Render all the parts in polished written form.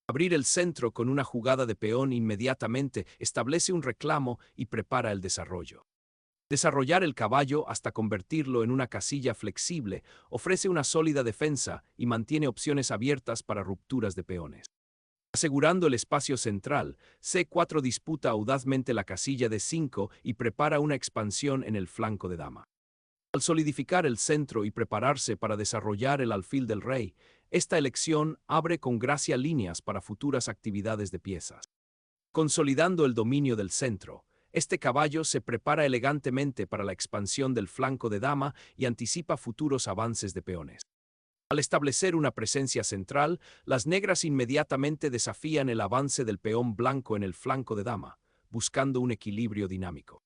Abrir el centro con una jugada de peón inmediatamente establece un reclamo y prepara el desarrollo. Desarrollar el caballo hasta convertirlo en una casilla flexible ofrece una sólida defensa y mantiene opciones abiertas para rupturas de peones. Asegurando el espacio central, C4 disputa audazmente la casilla de 5 y prepara una expansión en el flanco de dama. Al solidificar el centro y prepararse para desarrollar el alfil del rey, esta elección abre con gracia líneas para futuras actividades de piezas. Consolidando el dominio del centro, este caballo se prepara elegantemente para la expansión del flanco de dama y anticipa futuros avances de peones. Al establecer una presencia central, las negras inmediatamente desafían el avance del peón blanco en el flanco de dama, buscando un equilibrio dinámico.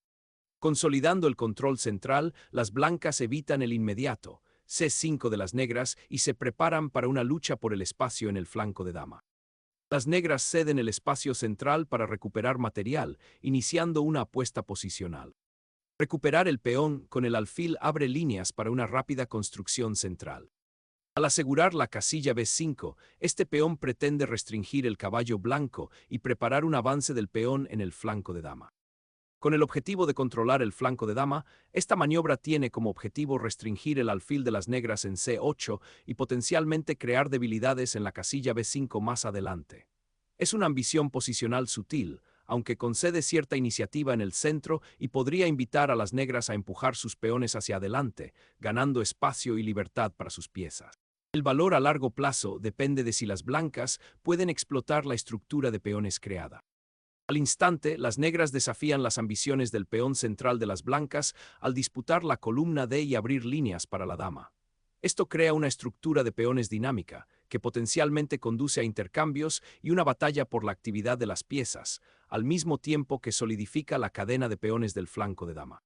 Consolidando el control central, las blancas evitan el inmediato, C5 de las negras, y se preparan para una lucha por el espacio en el flanco de dama. Las negras ceden el espacio central para recuperar material, iniciando una apuesta posicional. Recuperar el peón con el alfil abre líneas para una rápida construcción central. Al asegurar la casilla B5, este peón pretende restringir el caballo blanco y preparar un avance del peón en el flanco de dama. Con el objetivo de controlar el flanco de dama, esta maniobra tiene como objetivo restringir el alfil de las negras en C8 y potencialmente crear debilidades en la casilla B5 más adelante. Es una ambición posicional sutil, aunque concede cierta iniciativa en el centro y podría invitar a las negras a empujar sus peones hacia adelante, ganando espacio y libertad para sus piezas. El valor a largo plazo depende de si las blancas pueden explotar la estructura de peones creada. Al instante, las negras desafían las ambiciones del peón central de las blancas al disputar la columna D y abrir líneas para la dama. Esto crea una estructura de peones dinámica, que potencialmente conduce a intercambios y una batalla por la actividad de las piezas, al mismo tiempo que solidifica la cadena de peones del flanco de dama.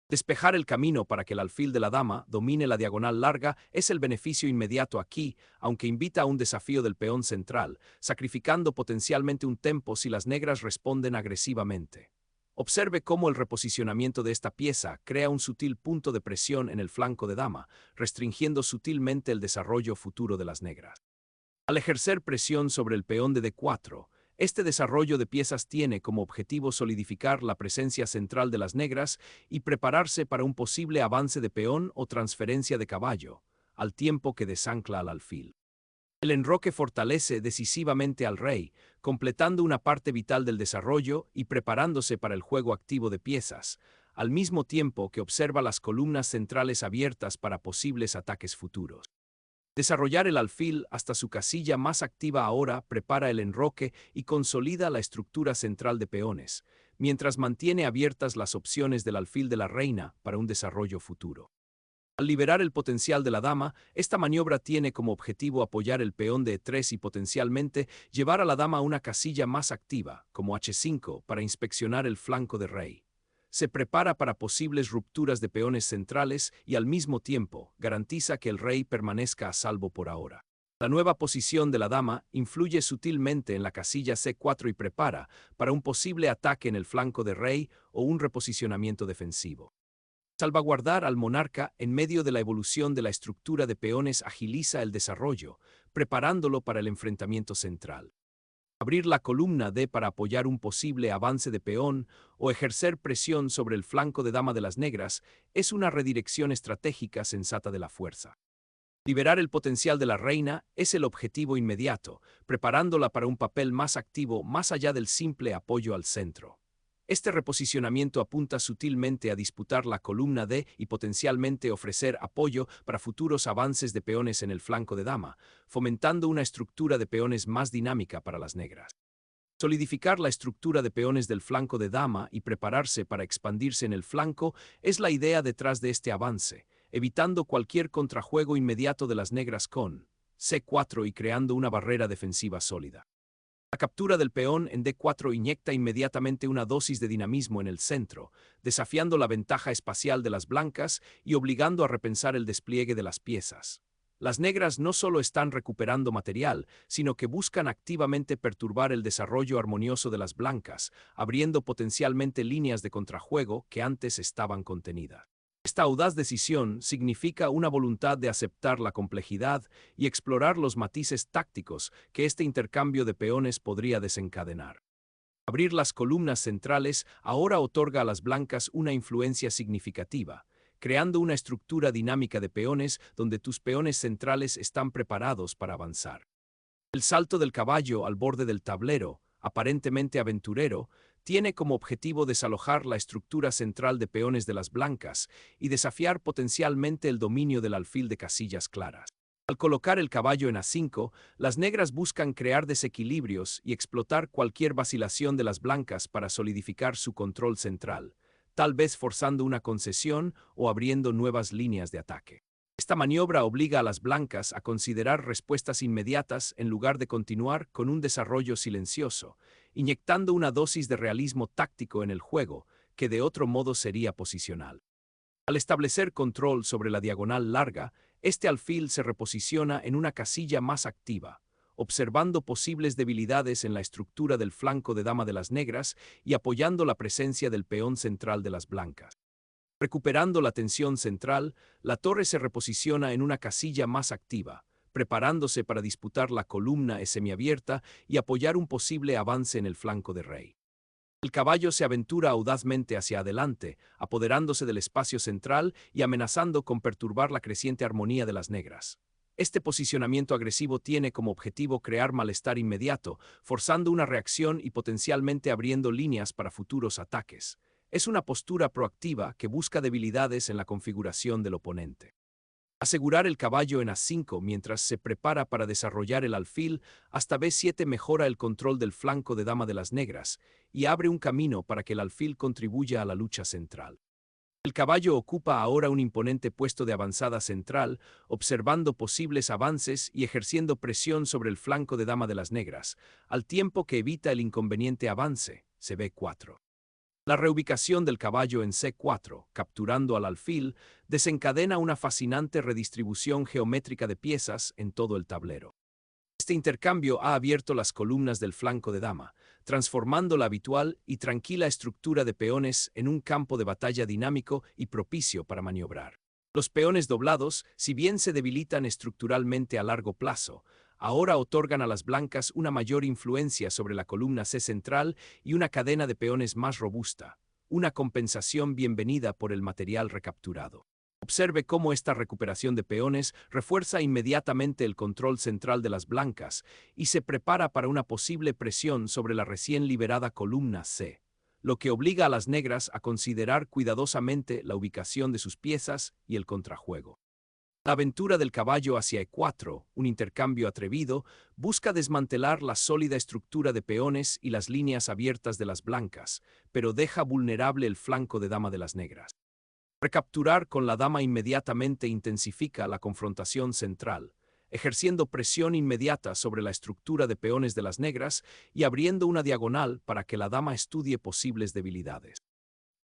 Despejar el camino para que el alfil de la dama domine la diagonal larga es el beneficio inmediato aquí, aunque invita a un desafío del peón central, sacrificando potencialmente un tempo si las negras responden agresivamente. Observe cómo el reposicionamiento de esta pieza crea un sutil punto de presión en el flanco de dama, restringiendo sutilmente el desarrollo futuro de las negras. Al ejercer presión sobre el peón de D4, este desarrollo de piezas tiene como objetivo solidificar la presencia central de las negras y prepararse para un posible avance de peón o transferencia de caballo, al tiempo que desancla al alfil. El enroque fortalece decisivamente al rey, completando una parte vital del desarrollo y preparándose para el juego activo de piezas, al mismo tiempo que observa las columnas centrales abiertas para posibles ataques futuros. Desarrollar el alfil hasta su casilla más activa ahora prepara el enroque y consolida la estructura central de peones, mientras mantiene abiertas las opciones del alfil de la reina para un desarrollo futuro. Al liberar el potencial de la dama, esta maniobra tiene como objetivo apoyar el peón de E3 y potencialmente llevar a la dama a una casilla más activa, como H5, para inspeccionar el flanco de rey. Se prepara para posibles rupturas de peones centrales y al mismo tiempo garantiza que el rey permanezca a salvo por ahora. La nueva posición de la dama influye sutilmente en la casilla C4 y prepara para un posible ataque en el flanco de rey o un reposicionamiento defensivo. Salvaguardar al monarca en medio de la evolución de la estructura de peones agiliza el desarrollo, preparándolo para el enfrentamiento central. Abrir la columna D para apoyar un posible avance de peón o ejercer presión sobre el flanco de dama de las negras es una redirección estratégica sensata de la fuerza. Liberar el potencial de la reina es el objetivo inmediato, preparándola para un papel más activo más allá del simple apoyo al centro. Este reposicionamiento apunta sutilmente a disputar la columna D y potencialmente ofrecer apoyo para futuros avances de peones en el flanco de dama, fomentando una estructura de peones más dinámica para las negras. Solidificar la estructura de peones del flanco de dama y prepararse para expandirse en el flanco es la idea detrás de este avance, evitando cualquier contrajuego inmediato de las negras con C4 y creando una barrera defensiva sólida. La captura del peón en D4 inyecta inmediatamente una dosis de dinamismo en el centro, desafiando la ventaja espacial de las blancas y obligando a repensar el despliegue de las piezas. Las negras no solo están recuperando material, sino que buscan activamente perturbar el desarrollo armonioso de las blancas, abriendo potencialmente líneas de contrajuego que antes estaban contenidas. Esta audaz decisión significa una voluntad de aceptar la complejidad y explorar los matices tácticos que este intercambio de peones podría desencadenar. Abrir las columnas centrales ahora otorga a las blancas una influencia significativa, creando una estructura dinámica de peones donde tus peones centrales están preparados para avanzar. El salto del caballo al borde del tablero, aparentemente aventurero, tiene como objetivo desalojar la estructura central de peones de las blancas y desafiar potencialmente el dominio del alfil de casillas claras. Al colocar el caballo en A5, las negras buscan crear desequilibrios y explotar cualquier vacilación de las blancas para solidificar su control central, tal vez forzando una concesión o abriendo nuevas líneas de ataque. Esta maniobra obliga a las blancas a considerar respuestas inmediatas en lugar de continuar con un desarrollo silencioso, inyectando una dosis de realismo táctico en el juego que de otro modo sería posicional. Al establecer control sobre la diagonal larga, este alfil se reposiciona en una casilla más activa, observando posibles debilidades en la estructura del flanco de dama de las negras y apoyando la presencia del peón central de las blancas. Recuperando la tensión central, la torre se reposiciona en una casilla más activa, preparándose para disputar la columna semiabierta y apoyar un posible avance en el flanco de rey. El caballo se aventura audazmente hacia adelante, apoderándose del espacio central y amenazando con perturbar la creciente armonía de las negras. Este posicionamiento agresivo tiene como objetivo crear malestar inmediato, forzando una reacción y potencialmente abriendo líneas para futuros ataques. Es una postura proactiva que busca debilidades en la configuración del oponente. Asegurar el caballo en A5 mientras se prepara para desarrollar el alfil hasta B7 mejora el control del flanco de dama de las negras y abre un camino para que el alfil contribuya a la lucha central. El caballo ocupa ahora un imponente puesto de avanzada central, observando posibles avances y ejerciendo presión sobre el flanco de dama de las negras, al tiempo que evita el inconveniente avance, CB4. La reubicación del caballo en C4, capturando al alfil, desencadena una fascinante redistribución geométrica de piezas en todo el tablero. Este intercambio ha abierto las columnas del flanco de dama, transformando la habitual y tranquila estructura de peones en un campo de batalla dinámico y propicio para maniobrar. Los peones doblados, si bien se debilitan estructuralmente a largo plazo, ahora otorgan a las blancas una mayor influencia sobre la columna C central y una cadena de peones más robusta, una compensación bienvenida por el material recapturado. Observe cómo esta recuperación de peones refuerza inmediatamente el control central de las blancas y se prepara para una posible presión sobre la recién liberada columna C, lo que obliga a las negras a considerar cuidadosamente la ubicación de sus piezas y el contrajuego. La aventura del caballo hacia E4, un intercambio atrevido, busca desmantelar la sólida estructura de peones y las líneas abiertas de las blancas, pero deja vulnerable el flanco de dama de las negras. Recapturar con la dama inmediatamente intensifica la confrontación central, ejerciendo presión inmediata sobre la estructura de peones de las negras y abriendo una diagonal para que la dama estudie posibles debilidades.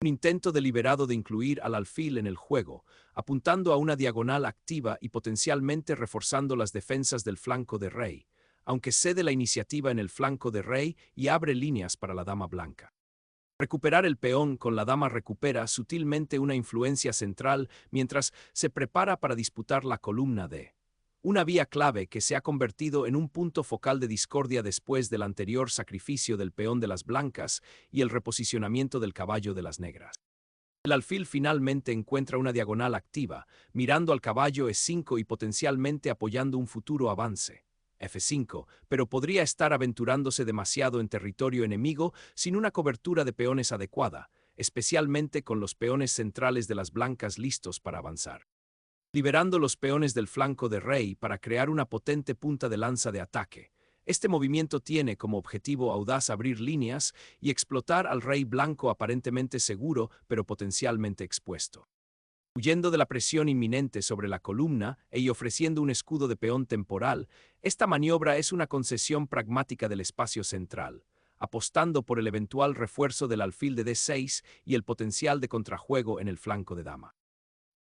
Un intento deliberado de incluir al alfil en el juego, apuntando a una diagonal activa y potencialmente reforzando las defensas del flanco de rey, aunque cede la iniciativa en el flanco de rey y abre líneas para la dama blanca. Recuperar el peón con la dama recupera sutilmente una influencia central mientras se prepara para disputar la columna D. Una vía clave que se ha convertido en un punto focal de discordia después del anterior sacrificio del peón de las blancas y el reposicionamiento del caballo de las negras. El alfil finalmente encuentra una diagonal activa, mirando al caballo E5 y potencialmente apoyando un futuro avance, F5, pero podría estar aventurándose demasiado en territorio enemigo sin una cobertura de peones adecuada, especialmente con los peones centrales de las blancas listos para avanzar. Liberando los peones del flanco de rey para crear una potente punta de lanza de ataque. Este movimiento tiene como objetivo audaz abrir líneas y explotar al rey blanco aparentemente seguro pero potencialmente expuesto. Huyendo de la presión inminente sobre la columna y ofreciendo un escudo de peón temporal, esta maniobra es una concesión pragmática del espacio central, apostando por el eventual refuerzo del alfil de D6 y el potencial de contrajuego en el flanco de dama.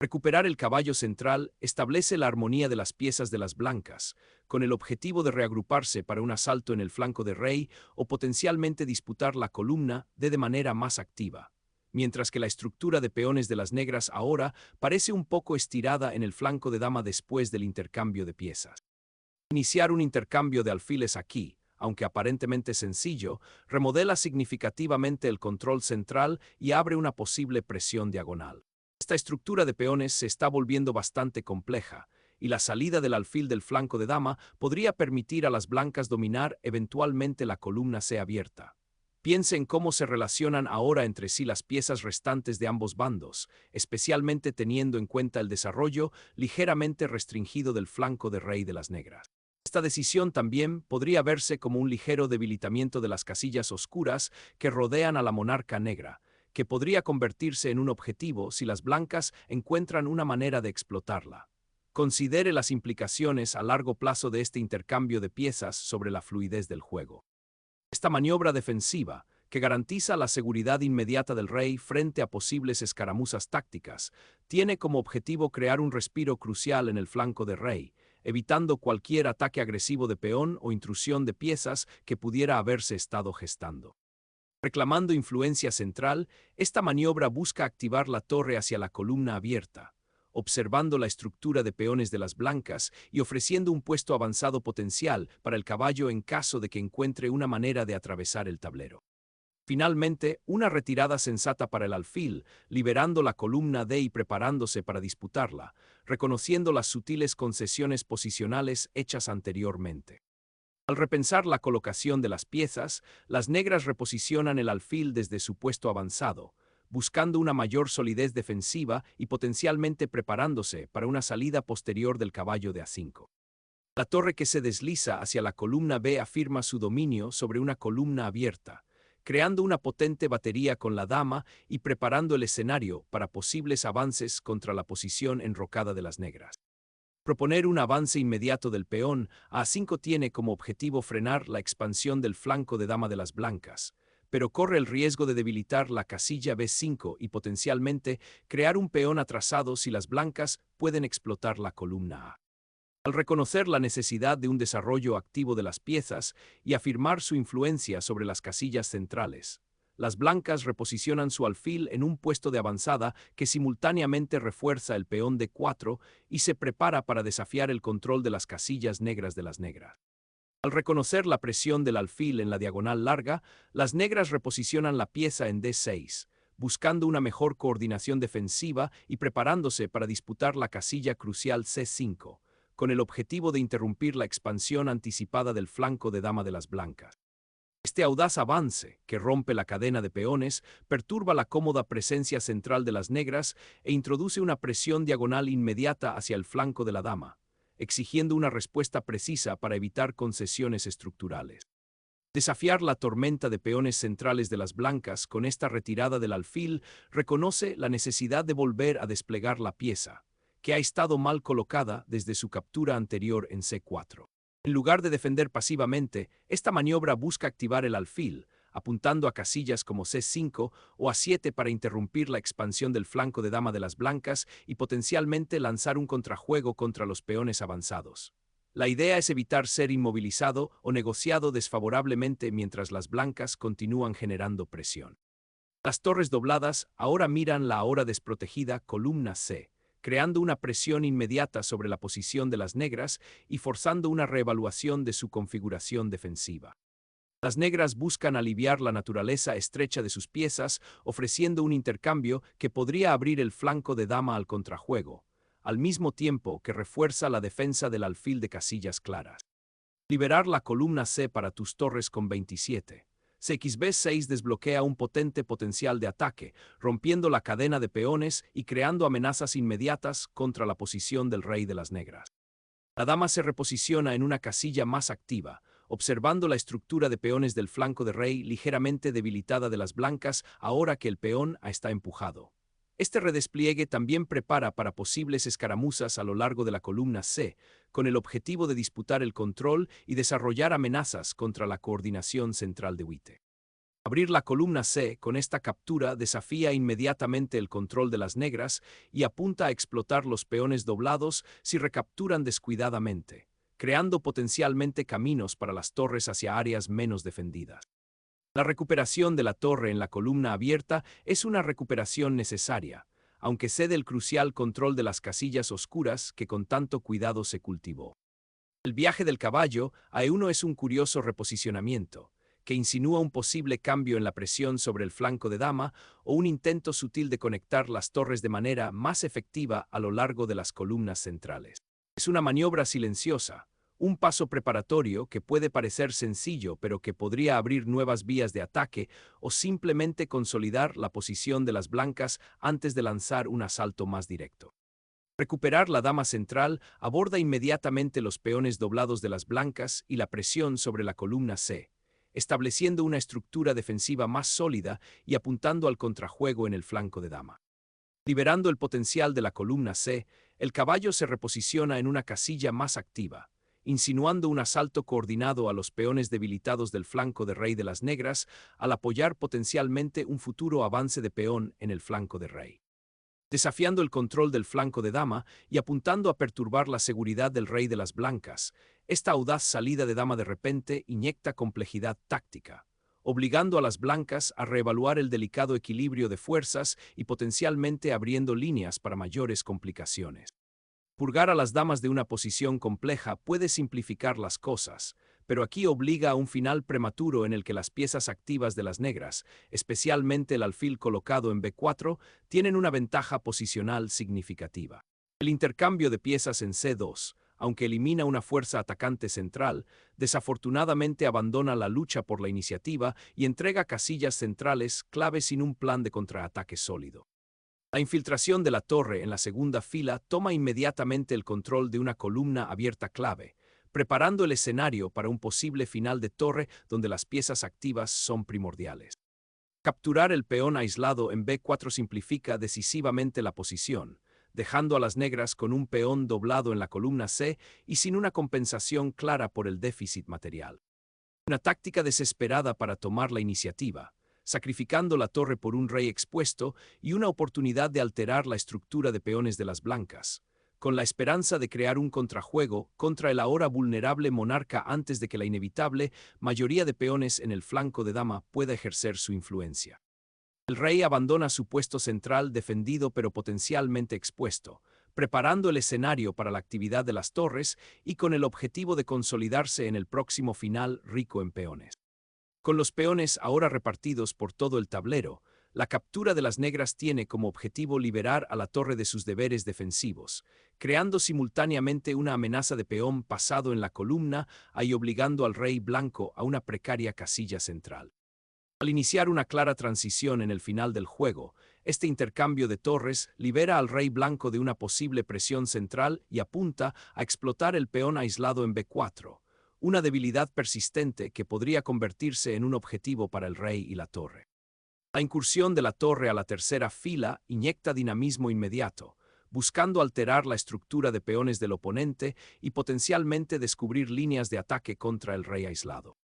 Recuperar el caballo central establece la armonía de las piezas de las blancas, con el objetivo de reagruparse para un asalto en el flanco de rey o potencialmente disputar la columna de manera más activa, mientras que la estructura de peones de las negras ahora parece un poco estirada en el flanco de dama después del intercambio de piezas. Iniciar un intercambio de alfiles aquí, aunque aparentemente sencillo, remodela significativamente el control central y abre una posible presión diagonal. Esta estructura de peones se está volviendo bastante compleja, y la salida del alfil del flanco de dama podría permitir a las blancas dominar eventualmente la columna C abierta. Piense en cómo se relacionan ahora entre sí las piezas restantes de ambos bandos, especialmente teniendo en cuenta el desarrollo ligeramente restringido del flanco de rey de las negras. Esta decisión también podría verse como un ligero debilitamiento de las casillas oscuras que rodean a la monarca negra, que podría convertirse en un objetivo si las blancas encuentran una manera de explotarla. Considere las implicaciones a largo plazo de este intercambio de piezas sobre la fluidez del juego. Esta maniobra defensiva, que garantiza la seguridad inmediata del rey frente a posibles escaramuzas tácticas, tiene como objetivo crear un respiro crucial en el flanco de rey, evitando cualquier ataque agresivo de peón o intrusión de piezas que pudiera haberse estado gestando. Reclamando influencia central, esta maniobra busca activar la torre hacia la columna abierta, observando la estructura de peones de las blancas y ofreciendo un puesto avanzado potencial para el caballo en caso de que encuentre una manera de atravesar el tablero. Finalmente, una retirada sensata para el alfil, liberando la columna D y preparándose para disputarla, reconociendo las sutiles concesiones posicionales hechas anteriormente. Al repensar la colocación de las piezas, las negras reposicionan el alfil desde su puesto avanzado, buscando una mayor solidez defensiva y potencialmente preparándose para una salida posterior del caballo de A5. La torre que se desliza hacia la columna B afirma su dominio sobre una columna abierta, creando una potente batería con la dama y preparando el escenario para posibles avances contra la posición enrocada de las negras. Proponer un avance inmediato del peón a A5 tiene como objetivo frenar la expansión del flanco de dama de las blancas, pero corre el riesgo de debilitar la casilla B5 y potencialmente crear un peón atrasado si las blancas pueden explotar la columna A. Al reconocer la necesidad de un desarrollo activo de las piezas y afirmar su influencia sobre las casillas centrales, las blancas reposicionan su alfil en un puesto de avanzada que simultáneamente refuerza el peón D4 y se prepara para desafiar el control de las casillas negras de las negras. Al reconocer la presión del alfil en la diagonal larga, las negras reposicionan la pieza en D6, buscando una mejor coordinación defensiva y preparándose para disputar la casilla crucial C5, con el objetivo de interrumpir la expansión anticipada del flanco de dama de las blancas. Este audaz avance, que rompe la cadena de peones, perturba la cómoda presencia central de las negras e introduce una presión diagonal inmediata hacia el flanco de la dama, exigiendo una respuesta precisa para evitar concesiones estructurales. Desafiar la tormenta de peones centrales de las blancas con esta retirada del alfil reconoce la necesidad de volver a desplegar la pieza, que ha estado mal colocada desde su captura anterior en C4. En lugar de defender pasivamente, esta maniobra busca activar el alfil, apuntando a casillas como C5 o A7 para interrumpir la expansión del flanco de dama de las blancas y potencialmente lanzar un contrajuego contra los peones avanzados. La idea es evitar ser inmovilizado o negociado desfavorablemente mientras las blancas continúan generando presión. Las torres dobladas ahora miran la ahora desprotegida columna C, creando una presión inmediata sobre la posición de las negras y forzando una reevaluación de su configuración defensiva. Las negras buscan aliviar la naturaleza estrecha de sus piezas, ofreciendo un intercambio que podría abrir el flanco de dama al contrajuego, al mismo tiempo que refuerza la defensa del alfil de casillas claras. Liberar la columna C para tus torres con 27. CXB6 desbloquea un potente potencial de ataque, rompiendo la cadena de peones y creando amenazas inmediatas contra la posición del rey de las negras. La dama se reposiciona en una casilla más activa, observando la estructura de peones del flanco de rey ligeramente debilitada de las blancas ahora que el peón está empujado. Este redespliegue también prepara para posibles escaramuzas a lo largo de la columna C, con el objetivo de disputar el control y desarrollar amenazas contra la coordinación central de Witte. Abrir la columna C con esta captura desafía inmediatamente el control de las negras y apunta a explotar los peones doblados si recapturan descuidadamente, creando potencialmente caminos para las torres hacia áreas menos defendidas. La recuperación de la torre en la columna abierta es una recuperación necesaria, aunque cede el crucial control de las casillas oscuras que con tanto cuidado se cultivó. El viaje del caballo a E1 es un curioso reposicionamiento, que insinúa un posible cambio en la presión sobre el flanco de dama o un intento sutil de conectar las torres de manera más efectiva a lo largo de las columnas centrales. Es una maniobra silenciosa, un paso preparatorio que puede parecer sencillo pero que podría abrir nuevas vías de ataque o simplemente consolidar la posición de las blancas antes de lanzar un asalto más directo. Recuperar la dama central aborda inmediatamente los peones doblados de las blancas y la presión sobre la columna C, estableciendo una estructura defensiva más sólida y apuntando al contrajuego en el flanco de dama. Liberando el potencial de la columna C, el caballo se reposiciona en una casilla más activa, insinuando un asalto coordinado a los peones debilitados del flanco de rey de las negras al apoyar potencialmente un futuro avance de peón en el flanco de rey. Desafiando el control del flanco de dama y apuntando a perturbar la seguridad del rey de las blancas, esta audaz salida de dama de repente inyecta complejidad táctica, obligando a las blancas a reevaluar el delicado equilibrio de fuerzas y potencialmente abriendo líneas para mayores complicaciones. Purgar a las damas de una posición compleja puede simplificar las cosas, pero aquí obliga a un final prematuro en el que las piezas activas de las negras, especialmente el alfil colocado en B4, tienen una ventaja posicional significativa. El intercambio de piezas en C2, aunque elimina una fuerza atacante central, desafortunadamente abandona la lucha por la iniciativa y entrega casillas centrales clave sin un plan de contraataque sólido. La infiltración de la torre en la segunda fila toma inmediatamente el control de una columna abierta clave, preparando el escenario para un posible final de torre donde las piezas activas son primordiales. Capturar el peón aislado en B4 simplifica decisivamente la posición, dejando a las negras con un peón doblado en la columna C y sin una compensación clara por el déficit material. Una táctica desesperada para tomar la iniciativa, sacrificando la torre por un rey expuesto y una oportunidad de alterar la estructura de peones de las blancas, con la esperanza de crear un contrajuego contra el ahora vulnerable monarca antes de que la inevitable mayoría de peones en el flanco de dama pueda ejercer su influencia. El rey abandona su puesto central defendido pero potencialmente expuesto, preparando el escenario para la actividad de las torres y con el objetivo de consolidarse en el próximo final rico en peones. Con los peones ahora repartidos por todo el tablero, la captura de las negras tiene como objetivo liberar a la torre de sus deberes defensivos, creando simultáneamente una amenaza de peón pasado en la columna y obligando al rey blanco a una precaria casilla central. Al iniciar una clara transición en el final del juego, este intercambio de torres libera al rey blanco de una posible presión central y apunta a explotar el peón aislado en B4, una debilidad persistente que podría convertirse en un objetivo para el rey y la torre. La incursión de la torre a la tercera fila inyecta dinamismo inmediato, buscando alterar la estructura de peones del oponente y potencialmente descubrir líneas de ataque contra el rey aislado.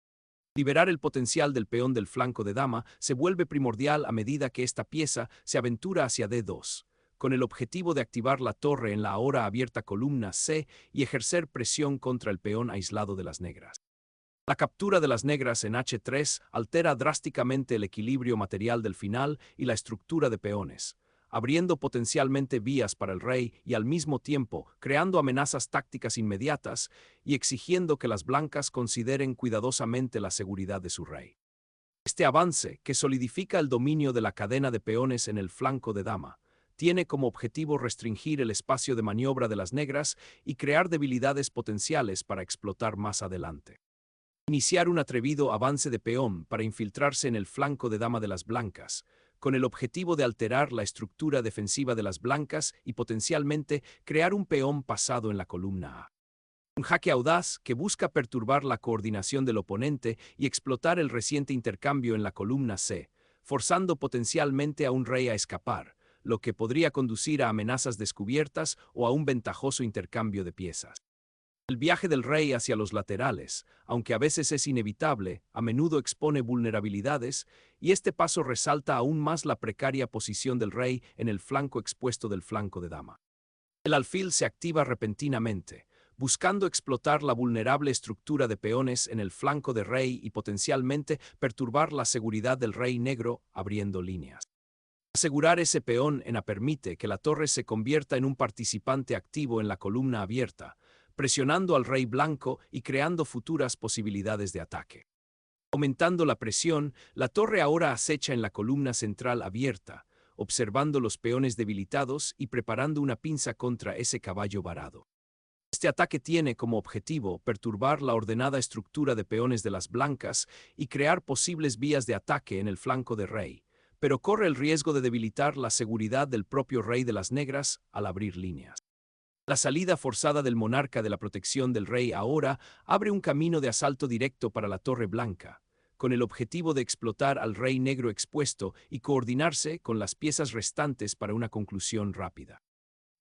Liberar el potencial del peón del flanco de dama se vuelve primordial a medida que esta pieza se aventura hacia D2, con el objetivo de activar la torre en la ahora abierta columna C y ejercer presión contra el peón aislado de las negras. La captura de las negras en H3 altera drásticamente el equilibrio material del final y la estructura de peones, abriendo potencialmente vías para el rey y al mismo tiempo creando amenazas tácticas inmediatas y exigiendo que las blancas consideren cuidadosamente la seguridad de su rey. Este avance, que solidifica el dominio de la cadena de peones en el flanco de dama, tiene como objetivo restringir el espacio de maniobra de las negras y crear debilidades potenciales para explotar más adelante. Iniciar un atrevido avance de peón para infiltrarse en el flanco de dama de las blancas, con el objetivo de alterar la estructura defensiva de las blancas y potencialmente crear un peón pasado en la columna A. Un jaque audaz que busca perturbar la coordinación del oponente y explotar el reciente intercambio en la columna C, forzando potencialmente a un rey a escapar, lo que podría conducir a amenazas descubiertas o a un ventajoso intercambio de piezas. El viaje del rey hacia los laterales, aunque a veces es inevitable, a menudo expone vulnerabilidades, y este paso resalta aún más la precaria posición del rey en el flanco expuesto del flanco de dama. El alfil se activa repentinamente, buscando explotar la vulnerable estructura de peones en el flanco de rey y potencialmente perturbar la seguridad del rey negro abriendo líneas. Asegurar ese peón permite que la torre se convierta en un participante activo en la columna abierta, presionando al rey blanco y creando futuras posibilidades de ataque. Aumentando la presión, la torre ahora acecha en la columna central abierta, observando los peones debilitados y preparando una pinza contra ese caballo varado. Este ataque tiene como objetivo perturbar la ordenada estructura de peones de las blancas y crear posibles vías de ataque en el flanco de rey, pero corre el riesgo de debilitar la seguridad del propio rey de las negras al abrir líneas. La salida forzada del monarca de la protección del rey ahora abre un camino de asalto directo para la Torre Blanca, con el objetivo de explotar al rey negro expuesto y coordinarse con las piezas restantes para una conclusión rápida.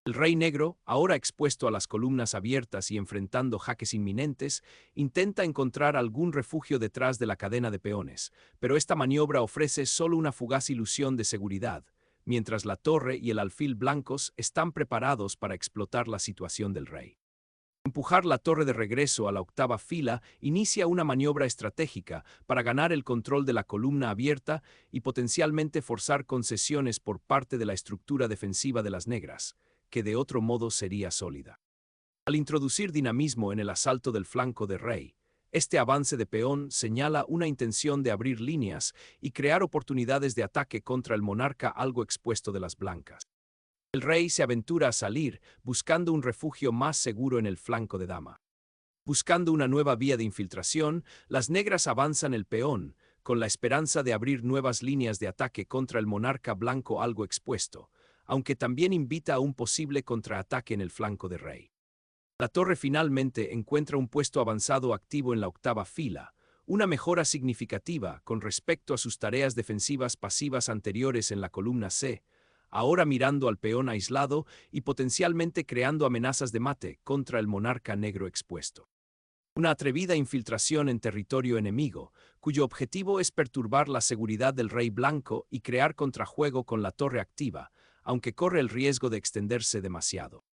El rey negro, ahora expuesto a las columnas abiertas y enfrentando jaques inminentes, intenta encontrar algún refugio detrás de la cadena de peones, pero esta maniobra ofrece solo una fugaz ilusión de seguridad, mientras la torre y el alfil blancos están preparados para explotar la situación del rey. Empujar la torre de regreso a la octava fila inicia una maniobra estratégica para ganar el control de la columna abierta y potencialmente forzar concesiones por parte de la estructura defensiva de las negras, que de otro modo sería sólida. Al introducir dinamismo en el asalto del flanco de rey, este avance de peón señala una intención de abrir líneas y crear oportunidades de ataque contra el monarca algo expuesto de las blancas. El rey se aventura a salir, buscando un refugio más seguro en el flanco de dama. Buscando una nueva vía de infiltración, las negras avanzan el peón, con la esperanza de abrir nuevas líneas de ataque contra el monarca blanco algo expuesto, aunque también invita a un posible contraataque en el flanco de rey. La torre finalmente encuentra un puesto avanzado activo en la octava fila, una mejora significativa con respecto a sus tareas defensivas pasivas anteriores en la columna C, ahora mirando al peón aislado y potencialmente creando amenazas de mate contra el monarca negro expuesto. Una atrevida infiltración en territorio enemigo, cuyo objetivo es perturbar la seguridad del rey blanco y crear contrajuego con la torre activa, aunque corre el riesgo de extenderse demasiado.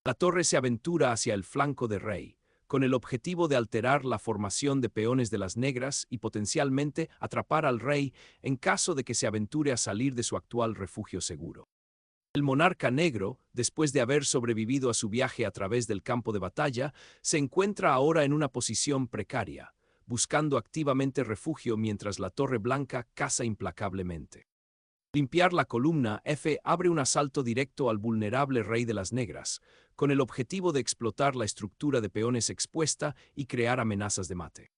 La torre se aventura hacia el flanco de rey, con el objetivo de alterar la formación de peones de las negras y potencialmente atrapar al rey en caso de que se aventure a salir de su actual refugio seguro. El monarca negro, después de haber sobrevivido a su viaje a través del campo de batalla, se encuentra ahora en una posición precaria, buscando activamente refugio mientras la Torre Blanca caza implacablemente. Limpiar la columna F abre un asalto directo al vulnerable rey de las negras, con el objetivo de explotar la estructura de peones expuesta y crear amenazas de mate.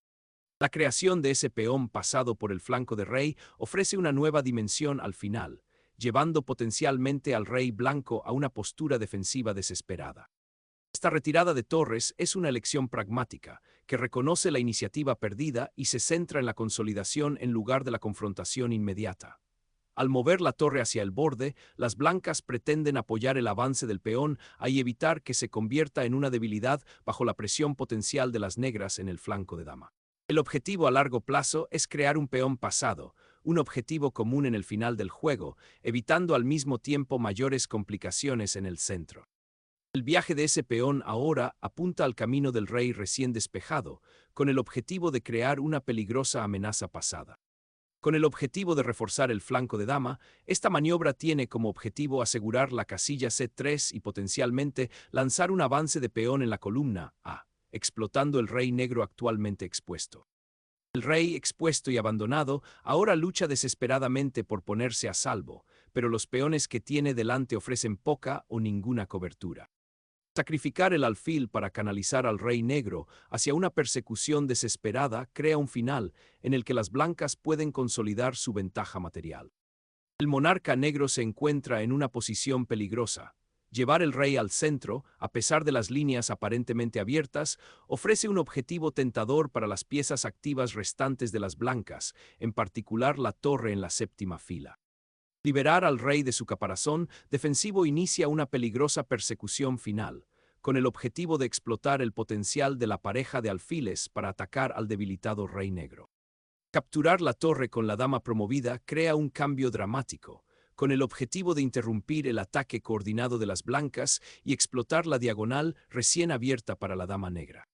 La creación de ese peón pasado por el flanco de rey ofrece una nueva dimensión al final, llevando potencialmente al rey blanco a una postura defensiva desesperada. Esta retirada de torres es una elección pragmática, que reconoce la iniciativa perdida y se centra en la consolidación en lugar de la confrontación inmediata. Al mover la torre hacia el borde, las blancas pretenden apoyar el avance del peón y evitar que se convierta en una debilidad bajo la presión potencial de las negras en el flanco de dama. El objetivo a largo plazo es crear un peón pasado, un objetivo común en el final del juego, evitando al mismo tiempo mayores complicaciones en el centro. El viaje de ese peón ahora apunta al camino del rey recién despejado, con el objetivo de crear una peligrosa amenaza pasada. Con el objetivo de reforzar el flanco de dama, esta maniobra tiene como objetivo asegurar la casilla C3 y potencialmente lanzar un avance de peón en la columna A, explotando el rey negro actualmente expuesto. El rey expuesto y abandonado ahora lucha desesperadamente por ponerse a salvo, pero los peones que tiene delante ofrecen poca o ninguna cobertura. Sacrificar el alfil para canalizar al rey negro hacia una persecución desesperada crea un final en el que las blancas pueden consolidar su ventaja material. El monarca negro se encuentra en una posición peligrosa. Llevar el rey al centro, a pesar de las líneas aparentemente abiertas, ofrece un objetivo tentador para las piezas activas restantes de las blancas, en particular la torre en la séptima fila. Liberar al rey de su caparazón defensivo inicia una peligrosa persecución final, con el objetivo de explotar el potencial de la pareja de alfiles para atacar al debilitado rey negro. Capturar la torre con la dama promovida crea un cambio dramático, con el objetivo de interrumpir el ataque coordinado de las blancas y explotar la diagonal recién abierta para la dama negra.